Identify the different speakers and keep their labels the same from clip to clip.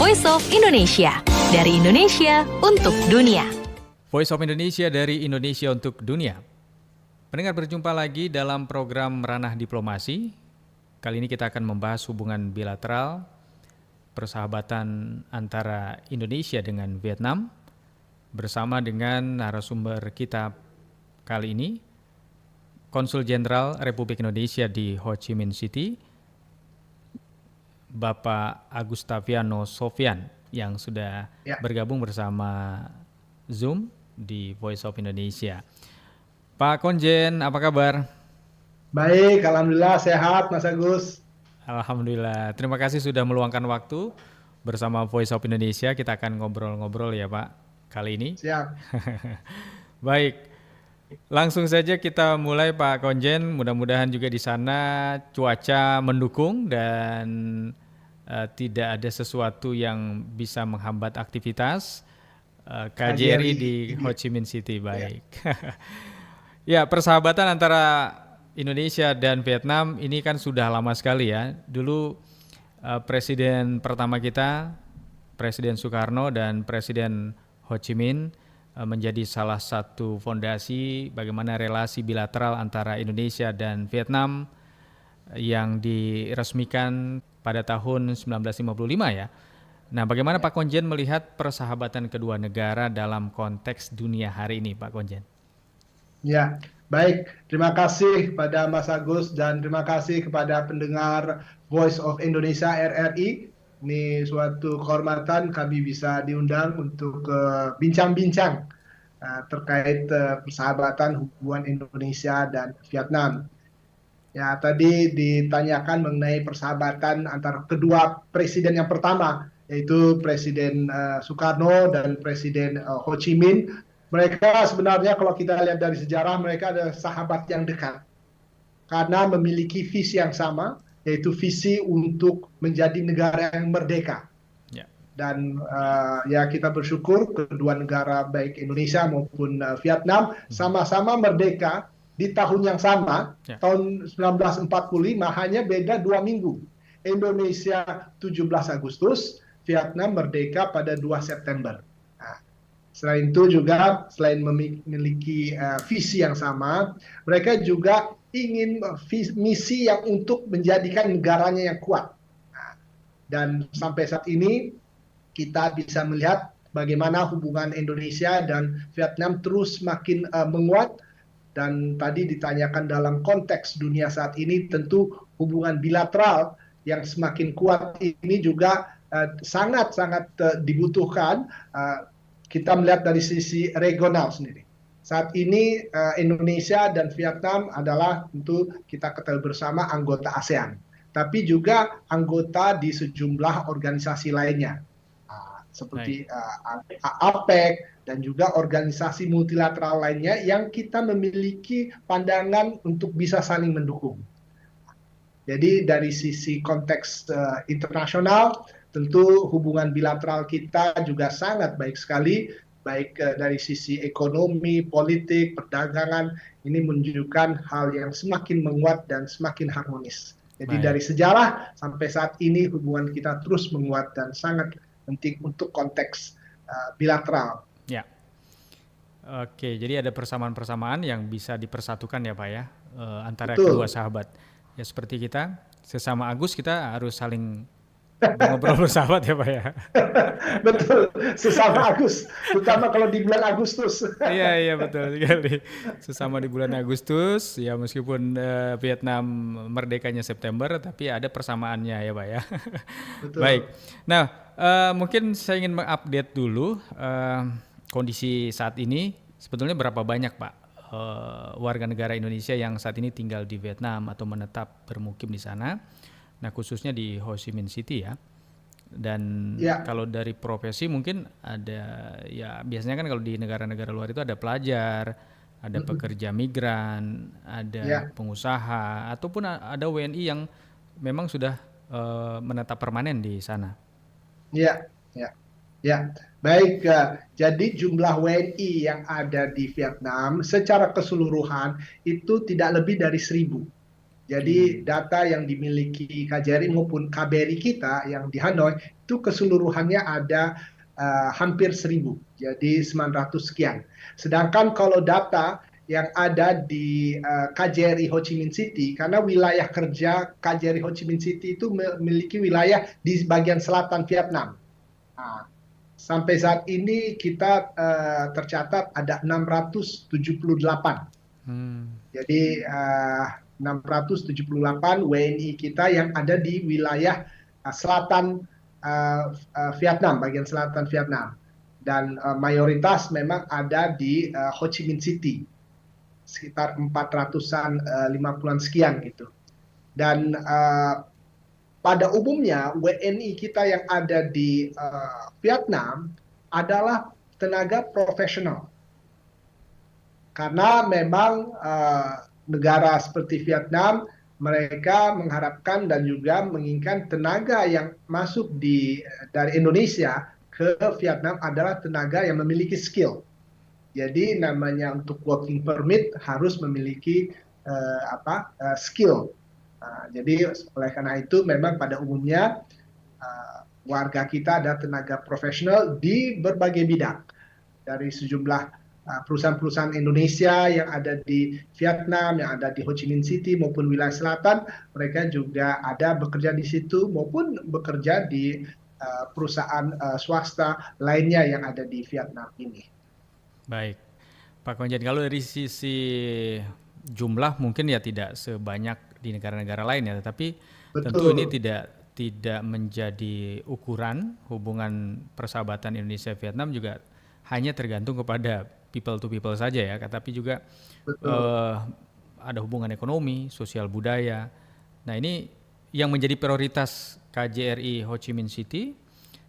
Speaker 1: Voice of Indonesia, dari Indonesia untuk dunia.
Speaker 2: Voice of Indonesia dari Indonesia untuk dunia. Pendengar, berjumpa lagi dalam program Ranah Diplomasi. Kali ini kita akan membahas hubungan bilateral, persahabatan antara Indonesia dengan Vietnam, bersama dengan narasumber kita kali ini, Konsul Jenderal Republik Indonesia di Ho Chi Minh City, Bapak Agustaviano Sofyan, yang sudah bergabung bersama Zoom di Voice of Indonesia. Pak Konjen, apa kabar?
Speaker 3: Baik, alhamdulillah sehat Mas Agus.
Speaker 2: Alhamdulillah, terima kasih sudah meluangkan waktu bersama Voice of Indonesia. Kita akan ngobrol-ngobrol ya Pak kali ini.
Speaker 3: Siap.
Speaker 2: Baik, langsung saja kita mulai Pak Konjen. Mudah-mudahan juga di sana cuaca mendukung dan tidak ada sesuatu yang bisa menghambat aktivitas KJRI di Ho Chi Minh City. Baik. Ya, persahabatan antara Indonesia dan Vietnam ini kan sudah lama sekali ya. Dulu presiden pertama kita, Presiden Soekarno dan Presiden Ho Chi Minh menjadi salah satu fondasi bagaimana relasi bilateral antara Indonesia dan Vietnam yang diresmikan pada tahun 1955 ya. Nah, bagaimana Pak Konjen melihat persahabatan kedua negara dalam konteks dunia hari ini, Pak Konjen?
Speaker 3: Ya, baik. Terima kasih kepada Mas Agus dan terima kasih kepada pendengar Voice of Indonesia RRI. Ini suatu kehormatan kami bisa diundang untuk bincang-bincang terkait persahabatan hubungan Indonesia dan Vietnam. Ya, tadi ditanyakan mengenai persahabatan antara kedua presiden yang pertama, yaitu Presiden Soekarno dan Presiden Ho Chi Minh. Mereka sebenarnya kalau kita lihat dari sejarah, mereka adalah sahabat yang dekat. Karena memiliki visi yang sama, yaitu visi untuk menjadi negara yang merdeka. Dan ya kita bersyukur kedua negara baik Indonesia maupun Vietnam sama-sama merdeka di tahun yang sama, tahun 1945, hanya beda 2 minggu. Indonesia 17 Agustus, Vietnam merdeka pada 2 September. Nah, selain itu juga, selain memiliki visi yang sama, mereka juga ingin misi yang untuk menjadikan negaranya yang kuat. Nah, dan sampai saat ini, kita bisa melihat bagaimana hubungan Indonesia dan Vietnam terus makin menguat. Dan tadi ditanyakan dalam konteks dunia saat ini, tentu hubungan bilateral yang semakin kuat ini juga sangat-sangat dibutuhkan. Kita melihat dari sisi regional sendiri. Saat ini Indonesia dan Vietnam adalah tentu kita ketahui bersama anggota ASEAN. Tapi juga anggota di sejumlah organisasi lainnya. Seperti APEC, dan juga organisasi multilateral lainnya yang kita memiliki pandangan untuk bisa saling mendukung. Jadi dari sisi konteks internasional, tentu hubungan bilateral kita juga sangat baik sekali, baik dari sisi ekonomi, politik, perdagangan, ini menunjukkan hal yang semakin menguat dan semakin harmonis. Jadi dari sejarah sampai saat ini hubungan kita terus menguat dan sangat penting untuk konteks bilateral.
Speaker 2: Ya, oke. Jadi ada persamaan-persamaan yang bisa dipersatukan ya Pak ya, antara kedua sahabat. Ya seperti kita, sesama Agus kita harus saling ngobrol bersahabat ya Pak ya.
Speaker 3: Betul, sesama Agus, terutama kalau di bulan Agustus.
Speaker 2: Iya betul sekali. Sesama di bulan Agustus, ya meskipun Vietnam merdekanya September, tapi ada persamaannya ya Pak ya.
Speaker 3: Betul.
Speaker 2: Baik, nah mungkin saya ingin mengupdate dulu kondisi saat ini. Sebetulnya berapa banyak Pak warga negara Indonesia yang saat ini tinggal di Vietnam atau menetap bermukim di sana? Nah khususnya di Ho Chi Minh City ya. Dan kalau dari profesi mungkin ada, ya biasanya kan kalau di negara-negara luar itu ada pelajar, ada pekerja migran, ada pengusaha, ataupun ada WNI yang memang sudah menetap permanen di sana.
Speaker 3: Ya, baik. Jadi jumlah WNI yang ada di Vietnam secara keseluruhan itu tidak lebih dari 1.000. Jadi data yang dimiliki KJRI maupun KBRI kita yang di Hanoi itu keseluruhannya ada hampir 1.000, jadi 900 sekian. Sedangkan kalau data yang ada di KJRI Ho Chi Minh City, karena wilayah kerja KJRI Ho Chi Minh City itu memiliki wilayah di bagian selatan Vietnam. Nah, sampai saat ini kita tercatat ada 678. Jadi 678 WNI kita yang ada di wilayah selatan Vietnam, bagian selatan Vietnam. Dan mayoritas memang ada di Ho Chi Minh City, sekitar 400-an, 50-an sekian gitu. Dan pada umumnya WNI kita yang ada di Vietnam adalah tenaga profesional. Karena memang negara seperti Vietnam, mereka mengharapkan dan juga menginginkan tenaga yang masuk dari Indonesia ke Vietnam adalah tenaga yang memiliki skill. Jadi namanya untuk working permit harus memiliki skill. Jadi oleh karena itu memang pada umumnya warga kita ada tenaga profesional di berbagai bidang. Dari sejumlah perusahaan-perusahaan Indonesia yang ada di Vietnam, yang ada di Ho Chi Minh City maupun wilayah selatan, mereka juga ada bekerja di situ maupun bekerja di perusahaan swasta lainnya yang ada di Vietnam ini.
Speaker 2: Baik, Pak Konjen, kalau dari sisi jumlah mungkin ya tidak sebanyak di negara-negara lain ya, tetapi tentu ini tidak menjadi ukuran hubungan persahabatan Indonesia-Vietnam, juga hanya tergantung kepada people to people saja ya, tapi juga ada hubungan ekonomi, sosial budaya. Nah ini yang menjadi prioritas KJRI Ho Chi Minh City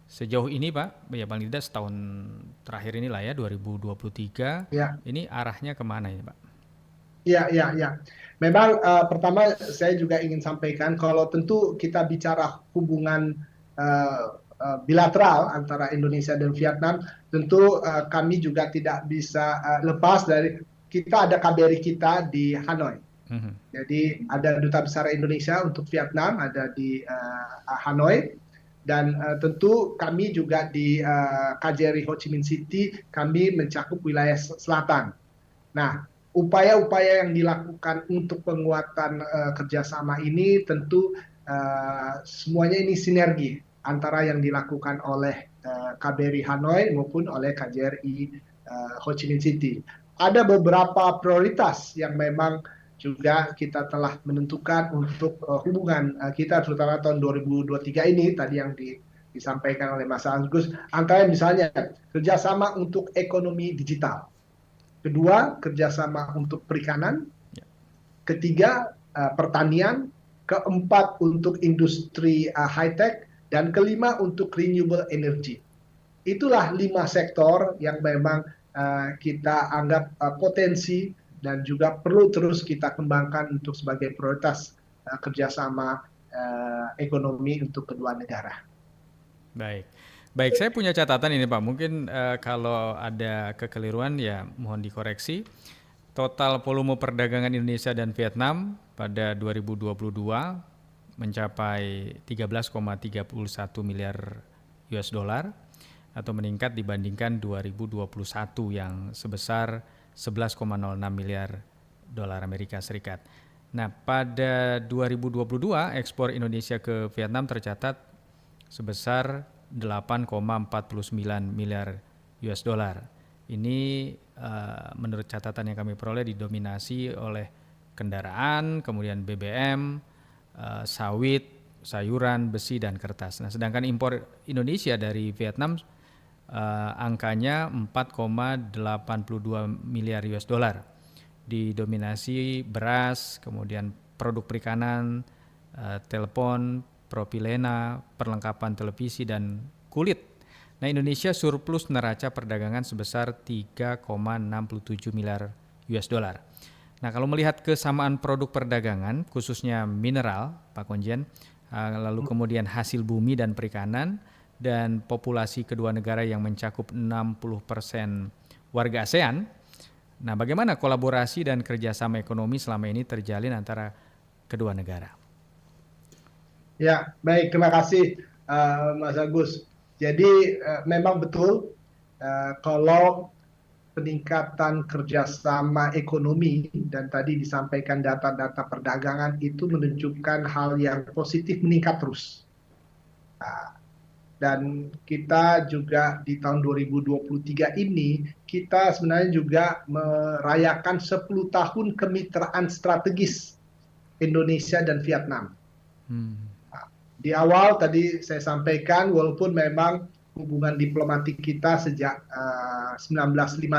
Speaker 2: sejauh ini Pak, ya paling tidak setahun terakhir inilah ya 2023, ya. Ini arahnya kemana ini Pak?
Speaker 3: Ya. Memang pertama saya juga ingin sampaikan kalau tentu kita bicara hubungan bilateral antara Indonesia dan Vietnam, tentu kami juga tidak bisa lepas dari kita ada KBRI kita di Hanoi. Jadi ada Duta Besar Indonesia untuk Vietnam ada di Hanoi, dan tentu kami juga di KJRI Ho Chi Minh City kami mencakup wilayah selatan. Nah, upaya-upaya yang dilakukan untuk penguatan kerjasama ini tentu semuanya ini sinergi antara yang dilakukan oleh KBRI Hanoi maupun oleh KJRI Ho Chi Minh City. Ada beberapa prioritas yang memang juga kita telah menentukan untuk hubungan kita terutama tahun 2023 ini tadi yang disampaikan oleh Mas Agus, antara misalnya kerjasama untuk ekonomi digital, kedua kerjasama untuk perikanan, ketiga pertanian, keempat untuk industri high-tech, dan kelima untuk renewable energy. Itulah 5 sektor yang memang kita anggap potensi dan juga perlu terus kita kembangkan untuk sebagai prioritas kerjasama ekonomi untuk kedua negara.
Speaker 2: Baik, saya punya catatan ini Pak. Mungkin kalau ada kekeliruan ya mohon dikoreksi. Total volume perdagangan Indonesia dan Vietnam pada 2022 mencapai 13,31 miliar US dollar atau meningkat dibandingkan 2021 yang sebesar 11,06 miliar dolar Amerika Serikat. Nah, pada 2022 ekspor Indonesia ke Vietnam tercatat sebesar 8,49 miliar US dollar. Ini menurut catatan yang kami peroleh didominasi oleh kendaraan, kemudian BBM, sawit, sayuran, besi, dan kertas. Nah, sedangkan impor Indonesia dari Vietnam angkanya 4,82 miliar US dollar. Didominasi beras, kemudian produk perikanan, telepon, propilena, perlengkapan televisi, dan kulit. Nah, Indonesia surplus neraca perdagangan sebesar 3,67 miliar US dollar. Nah, kalau melihat kesamaan produk perdagangan, khususnya mineral, Pak Konjen, lalu kemudian hasil bumi dan perikanan, dan populasi kedua negara yang mencakup 60% warga ASEAN. Nah, bagaimana kolaborasi dan kerjasama ekonomi selama ini terjalin antara kedua negara.
Speaker 3: Ya, baik. Terima kasih, Mas Agus. Jadi memang betul kalau peningkatan kerjasama ekonomi dan tadi disampaikan data-data perdagangan itu menunjukkan hal yang positif meningkat terus. Nah, dan kita juga di tahun 2023 ini kita sebenarnya juga merayakan 10 tahun kemitraan strategis Indonesia dan Vietnam. Di awal tadi saya sampaikan walaupun memang hubungan diplomatik kita sejak 1955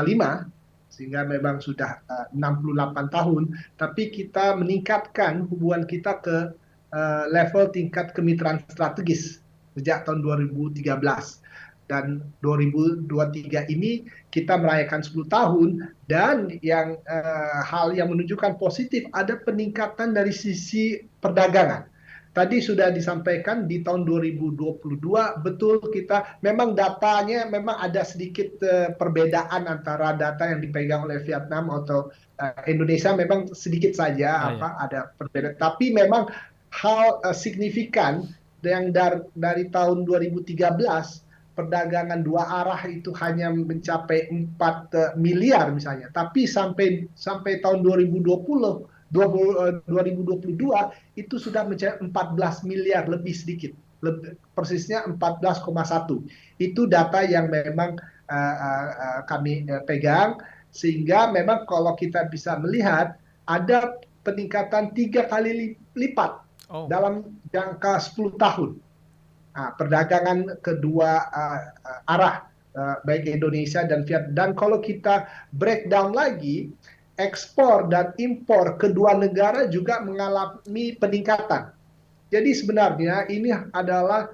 Speaker 3: sehingga memang sudah 68 tahun, tapi kita meningkatkan hubungan kita ke level tingkat kemitraan strategis sejak tahun 2013. Dan 2023 ini kita merayakan 10 tahun dan yang hal yang menunjukkan positif ada peningkatan dari sisi perdagangan. Tadi sudah disampaikan di tahun 2022 betul kita memang datanya memang ada sedikit perbedaan antara data yang dipegang oleh Vietnam atau Indonesia memang sedikit saja ada perbedaan, tapi memang hal signifikan yang dari tahun 2013 perdagangan dua arah itu hanya mencapai 4 miliar misalnya, tapi sampai tahun 2022 itu sudah mencapai 14 miliar lebih sedikit, persisnya 14,1. Itu data yang memang kami pegang, sehingga memang kalau kita bisa melihat ada peningkatan 3 kali lipat dalam jangka 10 tahun. Nah, perdagangan kedua arah baik Indonesia dan Vietnam. Dan kalau kita breakdown lagi, ekspor dan impor kedua negara juga mengalami peningkatan. Jadi sebenarnya ini adalah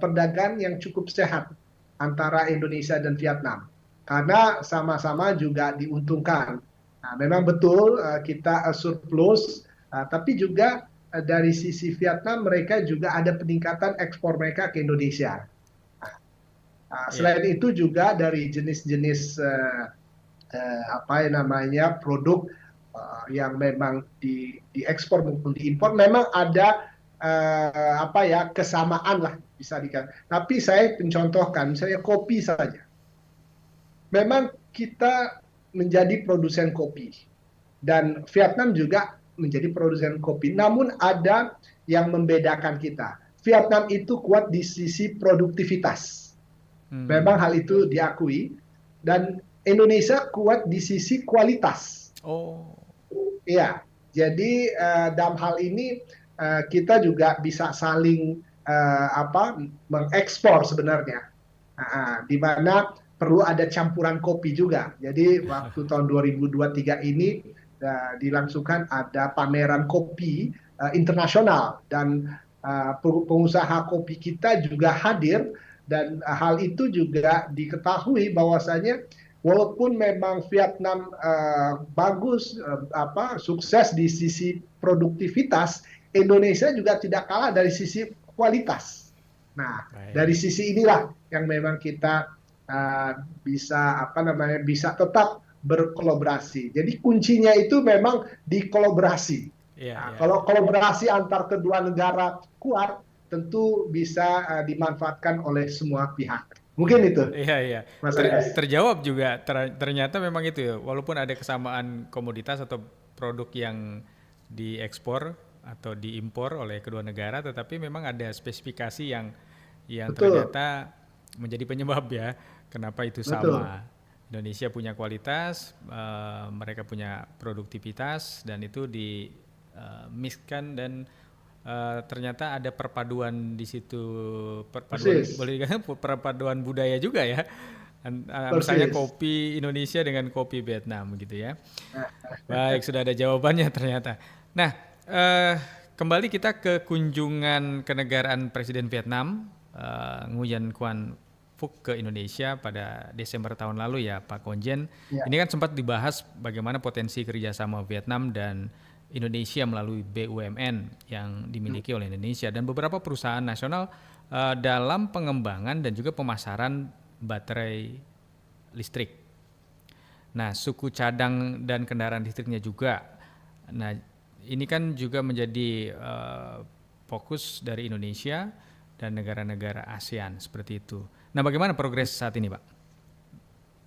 Speaker 3: perdagangan yang cukup sehat antara Indonesia dan Vietnam karena sama-sama juga diuntungkan. Nah, memang betul kita surplus, tapi juga dari sisi Vietnam mereka juga ada peningkatan ekspor mereka ke Indonesia. Selain itu juga dari jenis-jenis produk yang memang diekspor maupun diimpor memang ada kesamaan lah bisa dikatakan. Tapi saya mencontohkan misalnya kopi saja. Memang kita menjadi produsen kopi dan Vietnam juga menjadi produsen kopi. Namun ada yang membedakan kita. Vietnam itu kuat di sisi produktivitas. Memang hal itu diakui dan Indonesia kuat di sisi kualitas. Iya, jadi dalam hal ini kita juga bisa saling mengekspor sebenarnya. Di mana perlu ada campuran kopi juga. Jadi waktu tahun 2023 ini dilangsungkan ada pameran kopi internasional dan pengusaha kopi kita juga hadir dan hal itu juga diketahui bahwasanya walaupun memang Vietnam bagus sukses di sisi produktivitas, Indonesia juga tidak kalah dari sisi kualitas. Nah, dari sisi inilah yang memang kita bisa tetap berkolaborasi. Jadi kuncinya itu memang di kolaborasi. Kalau kolaborasi antar kedua negara kuat, tentu bisa dimanfaatkan oleh semua pihak. Mungkin itu.
Speaker 2: Iya. Terjawab juga. Ternyata memang itu ya. Walaupun ada kesamaan komoditas atau produk yang diekspor atau diimpor oleh kedua negara, tetapi memang ada spesifikasi yang ternyata menjadi penyebab ya. Kenapa itu sama? Indonesia punya kualitas, mereka punya produktivitas, dan itu di-mixkan dan ternyata ada perpaduan di situ, perpaduan budaya juga ya. Misalnya kopi Indonesia dengan kopi Vietnam gitu ya. Baik, sudah ada jawabannya ternyata. Nah, kembali kita ke kunjungan kenegaraan Presiden Vietnam, Nguyen Quan Phuc ke Indonesia pada Desember tahun lalu ya Pak Konjen. Ini kan sempat dibahas bagaimana potensi kerjasama Vietnam dan Indonesia melalui BUMN yang dimiliki oleh Indonesia dan beberapa perusahaan nasional dalam pengembangan dan juga pemasaran baterai listrik. Nah, suku cadang dan kendaraan listriknya juga. Nah, ini kan juga menjadi fokus dari Indonesia dan negara-negara ASEAN seperti itu. Nah, bagaimana progres saat ini, Pak?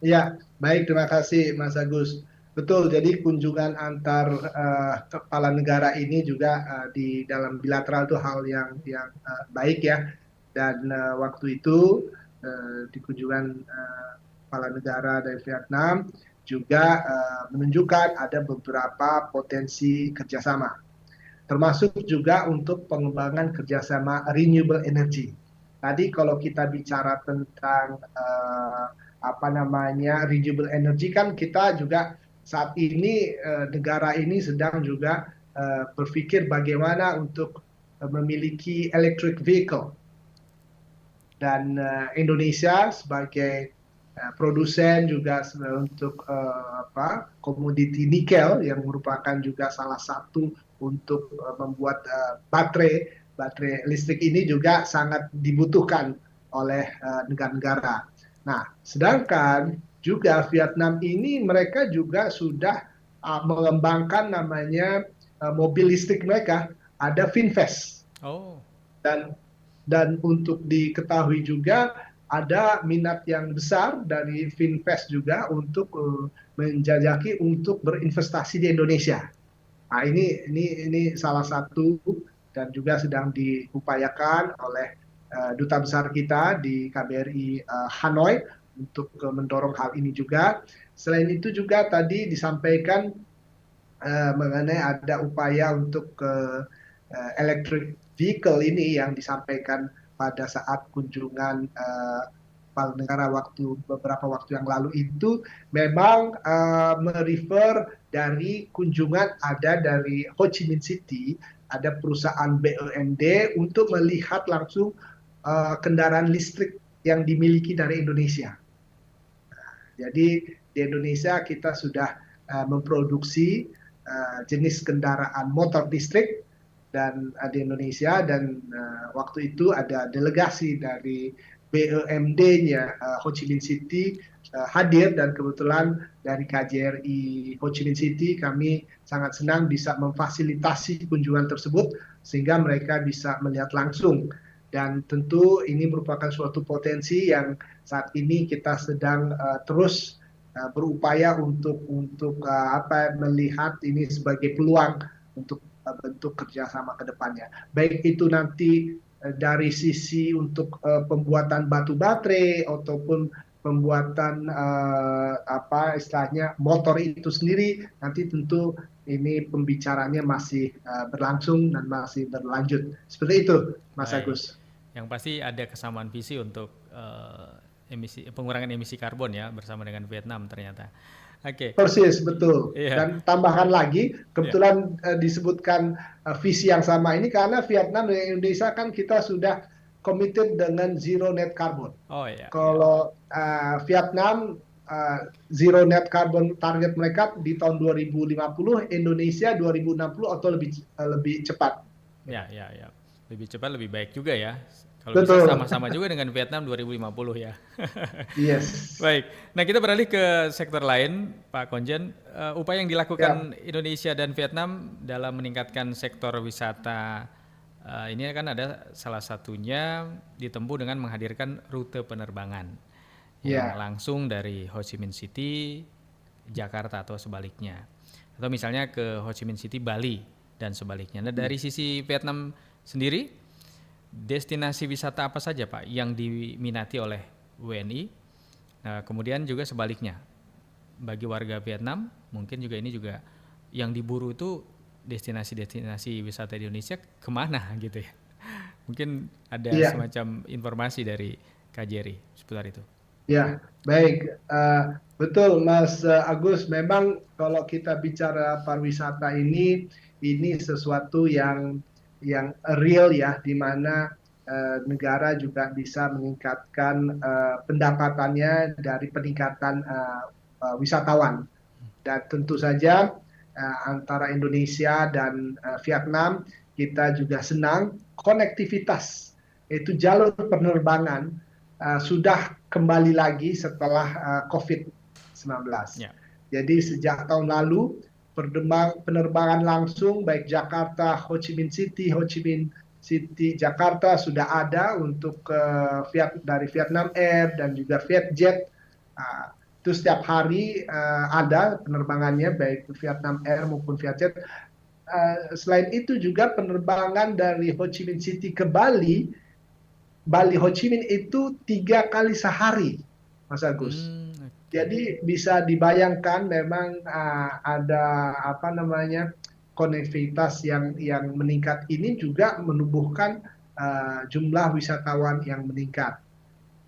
Speaker 3: Ya, baik, terima kasih Mas Agus. Betul, jadi kunjungan antar kepala negara ini juga di dalam bilateral itu hal yang baik ya. Dan waktu itu di kunjungan kepala negara dari Vietnam juga menunjukkan ada beberapa potensi kerjasama, termasuk juga untuk pengembangan kerjasama renewable energy. Tadi kalau kita bicara tentang apa namanya renewable energy, kan kita juga saat ini negara ini sedang juga berpikir bagaimana untuk memiliki electric vehicle, dan Indonesia sebagai produsen juga untuk komoditi nikel yang merupakan juga salah satu untuk membuat baterai listrik ini juga sangat dibutuhkan oleh negara-negara. Nah, sedangkan juga Vietnam ini mereka juga sudah mengembangkan namanya mobil listrik mereka, ada VinFast.
Speaker 2: Oh.
Speaker 3: Dan untuk diketahui juga ada minat yang besar dari VinFast juga untuk menjajaki untuk berinvestasi di Indonesia. Nah, ini salah satu dan juga sedang diupayakan oleh duta besar kita di KBRI Hanoi untuk mendorong hal ini juga. Selain itu juga tadi disampaikan mengenai ada upaya untuk electric vehicle ini yang disampaikan pada saat kunjungan kepala negara beberapa waktu yang lalu itu memang merefer dari kunjungan ada dari Ho Chi Minh City, ada perusahaan BUMD untuk melihat langsung kendaraan listrik yang dimiliki dari Indonesia. Jadi di Indonesia kita sudah memproduksi jenis kendaraan motor listrik dan di Indonesia, dan waktu itu ada delegasi dari BUMD-nya Ho Chi Minh City hadir, dan kebetulan dari KJRI Ho Chi Minh City kami sangat senang bisa memfasilitasi kunjungan tersebut sehingga mereka bisa melihat langsung. Dan tentu ini merupakan suatu potensi yang saat ini kita sedang terus berupaya untuk melihat ini sebagai peluang untuk bentuk kerjasama ke depannya. Baik itu nanti dari sisi untuk pembuatan batu baterai ataupun pembuatan istilahnya motor itu sendiri, nanti tentu ini pembicaranya masih berlangsung dan masih berlanjut. Seperti itu, Mas Agus.
Speaker 2: Yang pasti ada kesamaan visi untuk pengurangan emisi karbon ya bersama dengan Vietnam ternyata. Oke.
Speaker 3: Persis, betul.
Speaker 2: Yeah.
Speaker 3: Dan tambahan lagi, kebetulan disebutkan visi yang sama ini karena Vietnam dan Indonesia kan kita sudah committed dengan zero net carbon.
Speaker 2: Oh iya.
Speaker 3: Kalau Vietnam zero net carbon target mereka di tahun 2050, Indonesia 2060 atau lebih cepat.
Speaker 2: Ya. Lebih cepat lebih baik juga ya. Kalau
Speaker 3: Betul.
Speaker 2: bisa sama-sama juga dengan Vietnam 2050 ya.
Speaker 3: Yes.
Speaker 2: Baik. Nah, kita beralih ke sektor lain, Pak Konjen. Upaya yang dilakukan Indonesia dan Vietnam dalam meningkatkan sektor wisata ini kan ada salah satunya ditempuh dengan menghadirkan rute penerbangan yang langsung dari Ho Chi Minh City, Jakarta atau sebaliknya. Atau misalnya ke Ho Chi Minh City, Bali dan sebaliknya. Nah, dari sisi Vietnam sendiri, destinasi wisata apa saja Pak yang diminati oleh WNI? Nah, kemudian juga sebaliknya, bagi warga Vietnam mungkin juga ini juga yang diburu itu destinasi-destinasi wisata di Indonesia kemana gitu ya? Mungkin ada semacam informasi dari KJRI seputar itu.
Speaker 3: Ya, baik. Betul Mas Agus, memang kalau kita bicara pariwisata ini sesuatu yang real ya, di mana negara juga bisa meningkatkan pendapatannya dari peningkatan wisatawan. Dan tentu saja antara Indonesia dan Vietnam kita juga senang konektivitas, itu jalur penerbangan sudah kembali lagi setelah COVID-19. Jadi sejak tahun lalu penerbangan langsung baik Jakarta, Ho Chi Minh City, Jakarta sudah ada untuk dari Vietnam Air dan juga Vietjet. Itu setiap hari ada penerbangannya baik Vietnam Air maupun Vietjet. Selain itu juga penerbangan dari Ho Chi Minh City ke Bali, Bali Ho Chi Minh itu 3 kali sehari, Mas Agus. Jadi bisa dibayangkan memang ada apa namanya konektivitas yang meningkat ini juga menumbuhkan jumlah wisatawan yang meningkat.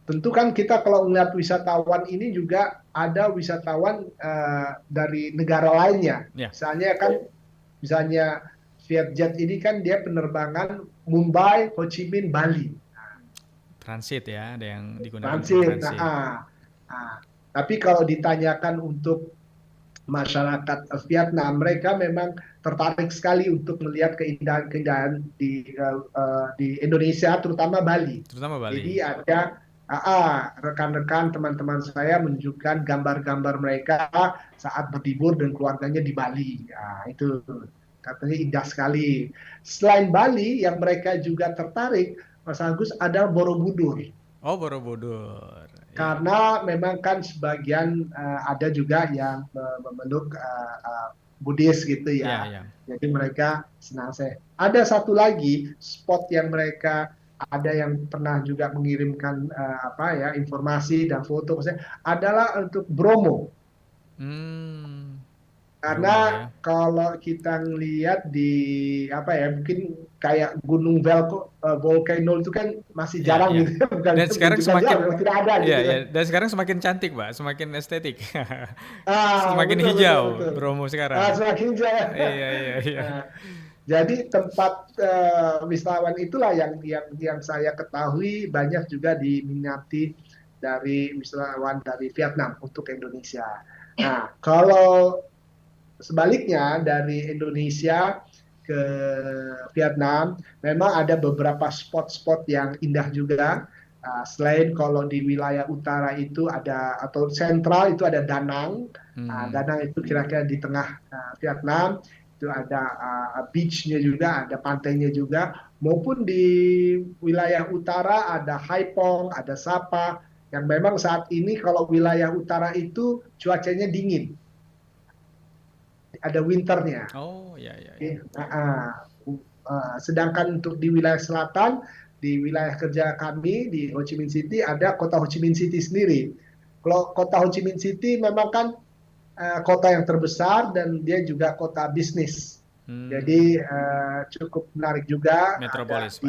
Speaker 3: Tentu kan kita kalau melihat wisatawan ini juga ada wisatawan dari negara lainnya. Misalnya Vietjet ini kan dia penerbangan Mumbai, Ho Chi Minh, Bali.
Speaker 2: Transit ya, ada yang digunakan
Speaker 3: transit.
Speaker 2: transit.
Speaker 3: Tapi kalau ditanyakan untuk masyarakat Vietnam, mereka memang tertarik sekali untuk melihat keindahan-keindahan di Indonesia, terutama Bali. Jadi ada rekan-rekan teman-teman saya menunjukkan gambar-gambar mereka saat berlibur dan keluarganya di Bali. Itu katanya indah sekali. Selain Bali, yang mereka juga tertarik, Mas Agus, ada Borobudur.
Speaker 2: Oh, Borobudur.
Speaker 3: Karena memang kan sebagian ada juga yang memeluk Buddhis gitu ya. Jadi mereka senang saya. Ada satu lagi spot yang mereka ada yang pernah juga mengirimkan informasi dan foto adalah untuk Bromo. Karena kalau kita lihat di mungkin kayak gunung volcano itu kan masih jarang gitu.
Speaker 2: Dan sekarang semakin
Speaker 3: tidak ada gitu.
Speaker 2: Dan sekarang semakin cantik, Pak, semakin estetik. Semakin hijau betul. Bromo sekarang.
Speaker 3: Semakin hijau.
Speaker 2: Iya.
Speaker 3: Jadi tempat wisatawan itulah yang saya ketahui banyak juga diminati dari wisatawan dari Vietnam untuk Indonesia. Nah, kalau sebaliknya dari Indonesia ke Vietnam, memang ada beberapa spot-spot yang indah juga. Selain kalau di wilayah utara itu ada, atau sentral itu ada Da Nang. Da Nang itu kira-kira di tengah Vietnam. Itu ada beach-nya juga, ada pantainya juga. Maupun di wilayah utara ada Hai Phong, ada Sapa. Yang memang saat ini kalau wilayah utara itu cuacanya dingin. Ada winternya.
Speaker 2: Oh, iya.
Speaker 3: Sedangkan untuk di wilayah selatan, di wilayah kerja kami di Ho Chi Minh City, ada kota Ho Chi Minh City sendiri. Kalau kota Ho Chi Minh City memang kan kota yang terbesar dan dia juga kota bisnis. Jadi cukup menarik juga.
Speaker 2: Metropolis,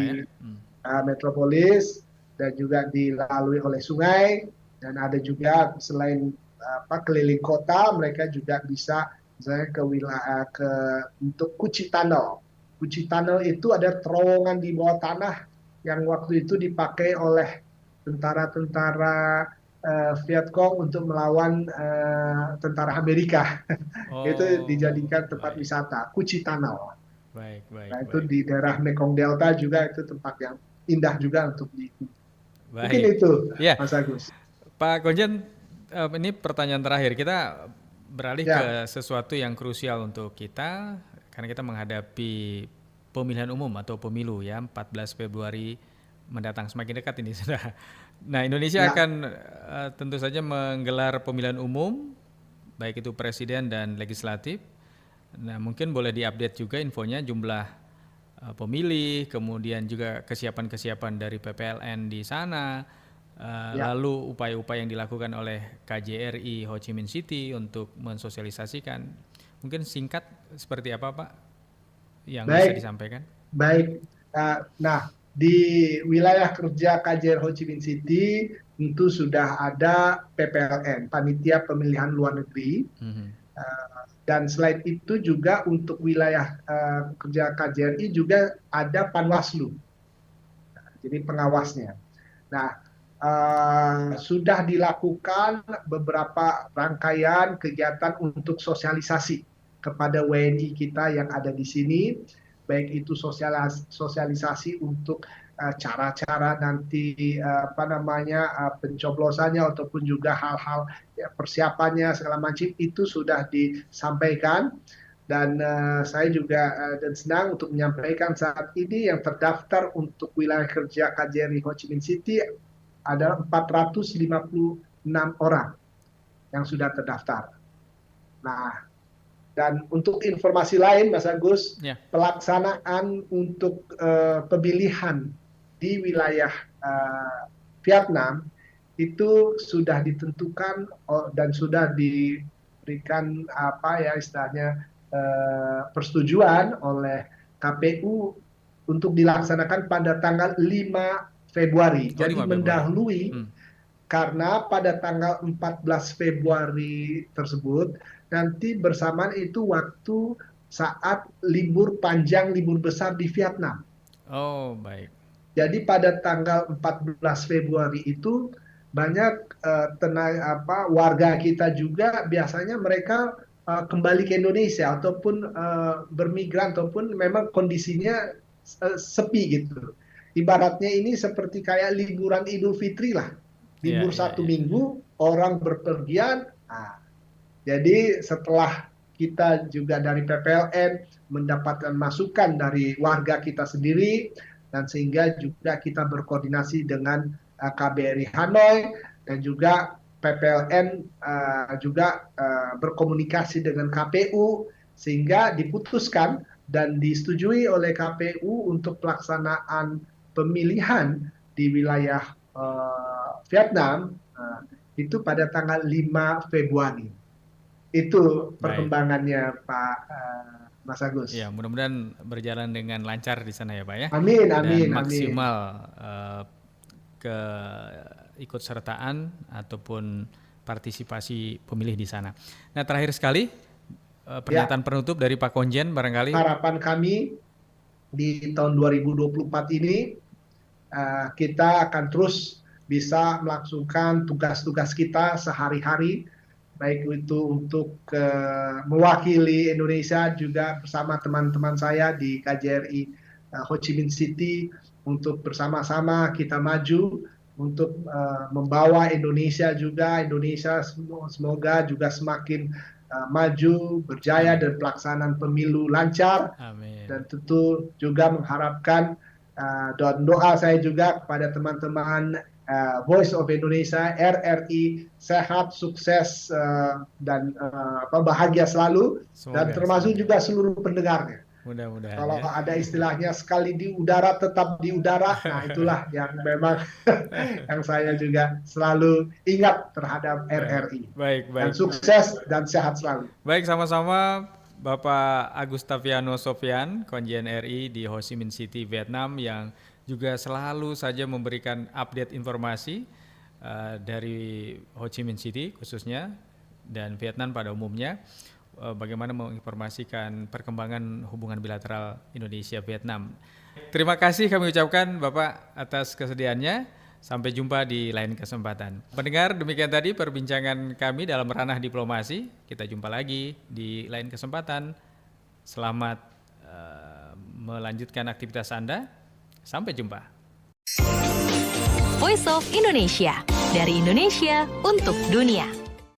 Speaker 3: metropolis dan juga dilalui oleh sungai, dan ada juga selain keliling kota, mereka juga bisa misalnya ke wilayah untuk Cu Chi Tunnel. Cu Chi Tunnel itu ada terowongan di bawah tanah yang waktu itu dipakai oleh tentara-tentara Vietcong untuk melawan tentara Amerika. Itu dijadikan tempat wisata, Cu Chi Tunnel.
Speaker 2: Baik.
Speaker 3: Itu di daerah Mekong Delta juga, itu tempat yang indah juga untuk diikuti. Mungkin itu, Mas Agus.
Speaker 2: Pak Konjen, ini pertanyaan terakhir. Kita beralih ke sesuatu yang krusial untuk kita, karena kita menghadapi pemilihan umum atau pemilu ya, 14 Februari mendatang, semakin dekat ini sudah. Nah, Indonesia akan tentu saja menggelar pemilihan umum, baik itu presiden dan legislatif. Nah, mungkin boleh diupdate juga infonya, jumlah pemilih, kemudian juga kesiapan-kesiapan dari PPLN di sana. Lalu upaya-upaya yang dilakukan oleh KJRI Ho Chi Minh City untuk mensosialisasikan. Mungkin singkat seperti apa, Pak, yang bisa disampaikan?
Speaker 3: Baik. Nah, di wilayah kerja KJRI Ho Chi Minh City tentu sudah ada PPLN, Panitia Pemilihan Luar Negeri. Dan selain itu juga untuk wilayah kerja KJRI juga ada Panwaslu. Jadi pengawasnya. Nah, sudah dilakukan beberapa rangkaian kegiatan untuk sosialisasi kepada WNI kita yang ada di sini, baik itu sosialisasi untuk cara-cara nanti pencoblosannya ataupun juga hal-hal persiapannya segala macam itu sudah disampaikan. Dan saya juga dan senang untuk menyampaikan saat ini yang terdaftar untuk wilayah kerja KJRI Ho Chi Minh City adalah 456 orang yang sudah terdaftar. Nah, dan untuk informasi lain, Mas Agus,
Speaker 2: Ya.
Speaker 3: pelaksanaan untuk pemilihan di wilayah Vietnam itu sudah ditentukan dan sudah diberikan istilahnya persetujuan oleh KPU untuk dilaksanakan pada tanggal 5 Februari. Jadi
Speaker 2: 5 Februari.
Speaker 3: mendahului karena pada tanggal 14 Februari tersebut nanti bersamaan itu waktu saat libur panjang, libur besar di Vietnam.
Speaker 2: Oh, baik.
Speaker 3: Jadi pada tanggal 14 Februari itu banyak warga kita juga biasanya mereka kembali ke Indonesia ataupun bermigran ataupun memang kondisinya sepi gitu. Ibaratnya ini seperti kayak liburan Idul Fitri lah. Libur satu minggu, orang berpergian. Nah, jadi setelah kita juga dari PPLN mendapatkan masukan dari warga kita sendiri, dan sehingga juga kita berkoordinasi dengan KBRI Hanoi dan juga PPLN juga berkomunikasi dengan KPU sehingga diputuskan dan disetujui oleh KPU untuk pelaksanaan pemilihan di wilayah Vietnam itu pada tanggal 5 Februari. Itu perkembangannya Pak Mas Agus.
Speaker 2: Ya, mudah-mudahan berjalan dengan lancar di sana ya Pak ya.
Speaker 3: Amin,
Speaker 2: Dan
Speaker 3: amin,
Speaker 2: maksimal keikutsertaan ataupun partisipasi pemilih di sana. Nah, terakhir sekali pernyataan penutup dari Pak Konjen barangkali.
Speaker 3: Harapan kami di tahun 2024 ini kita akan terus bisa melaksanakan tugas-tugas kita sehari-hari, baik itu untuk mewakili Indonesia juga bersama teman-teman saya di KJRI Ho Chi Minh City untuk bersama-sama kita maju untuk membawa Indonesia semoga juga semakin maju, berjaya dan pelaksanaan pemilu lancar.
Speaker 2: Amin.
Speaker 3: Dan tentu juga mengharapkan doa saya juga kepada teman-teman Voice of Indonesia, RRI, sehat, sukses, dan bahagia selalu. Semoga, dan termasuk juga seluruh pendengarnya.
Speaker 2: Mudah-mudahan.
Speaker 3: Kalau ada istilahnya sekali di udara tetap di udara, nah itulah yang memang yang saya juga selalu ingat terhadap RRI.
Speaker 2: Baik.
Speaker 3: Dan sukses dan sehat selalu.
Speaker 2: Baik, sama-sama Bapak Agustaviano Sofian, Konjen RI di Ho Chi Minh City, Vietnam, yang juga selalu saja memberikan update informasi dari Ho Chi Minh City khususnya dan Vietnam pada umumnya, bagaimana menginformasikan perkembangan hubungan bilateral Indonesia-Vietnam. Terima kasih kami ucapkan Bapak atas kesediaannya. Sampai jumpa di lain kesempatan. Pendengar, demikian tadi perbincangan kami dalam ranah diplomasi. Kita jumpa lagi di lain kesempatan. Selamat melanjutkan aktivitas Anda. Sampai jumpa.
Speaker 1: Voice of Indonesia, dari Indonesia untuk dunia.